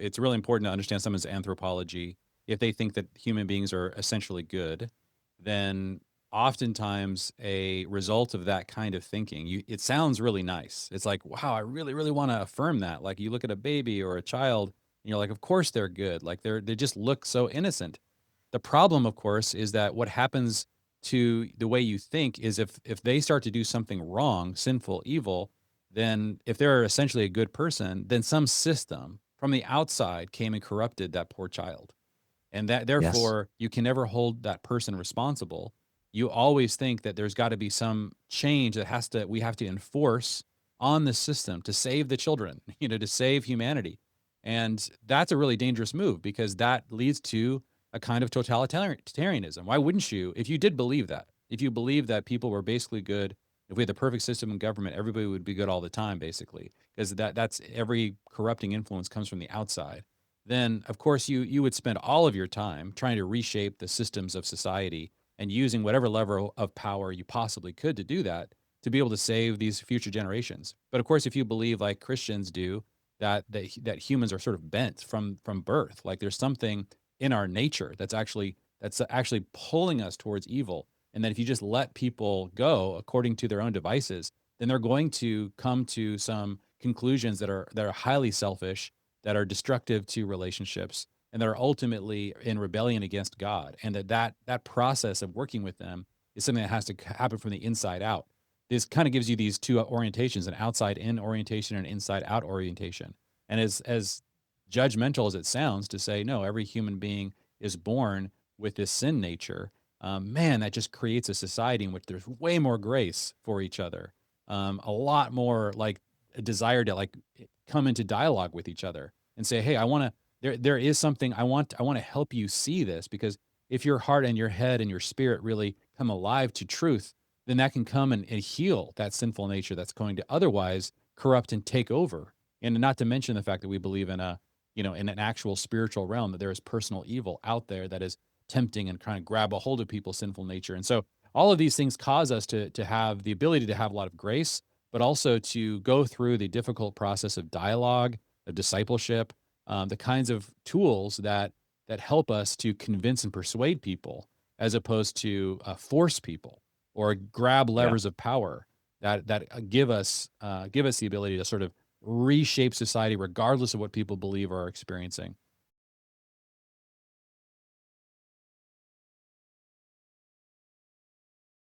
it's really important to understand someone's anthropology. If they think that human beings are essentially good, then oftentimes a result of that kind of thinking, it sounds really nice. It's like, wow, I really, really want to affirm that. Like you look at a baby or a child, and you're like, of course they're good. Like they just look so innocent. The problem, of course, is that what happens to the way you think is if they start to do something wrong, sinful, evil, then if they're essentially a good person, then some system from the outside came and corrupted that poor child. And that Yes. therefore you can never hold that person responsible. You always think that there's got to be some change that we have to enforce on the system to save the children, to save humanity. And that's a really dangerous move because that leads to a kind of totalitarianism. Why wouldn't you, if you did believe that, if you believe that people were basically good, if we had the perfect system in government, everybody would be good all the time, basically, because that's every corrupting influence comes from the outside, then of course you would spend all of your time trying to reshape the systems of society and using whatever level of power you possibly could to do that, to be able to save these future generations. But of course, if you believe like Christians do that humans are sort of bent from birth, like there's something in our nature that's actually pulling us towards evil, and that if you just let people go according to their own devices, then they're going to come to some conclusions that are highly selfish, that are destructive to relationships, and that are ultimately in rebellion against God, and that process of working with them is something that has to happen from the inside out. This kind of gives you these two orientations: an outside in orientation and an inside out orientation. And as judgmental as it sounds to say, no, every human being is born with this sin nature, man, that just creates a society in which there's way more grace for each other, a lot more like a desire to like come into dialogue with each other and say, "Hey, I want to. There is something I want. I want to help you see this, because if your heart and your head and your spirit really come alive to truth, then that can come and heal that sinful nature that's going to otherwise corrupt and take over. And not to mention the fact that we believe in in an actual spiritual realm, that there is personal evil out there that is tempting and trying to grab a hold of people's sinful nature. And so all of these things cause us to have the ability to have a lot of grace, but also to go through the difficult process of dialogue, of discipleship, the kinds of tools that help us to convince and persuade people, as opposed to force people or grab Yeah. levers of power that give us the ability to sort of reshape society regardless of what people believe or are experiencing.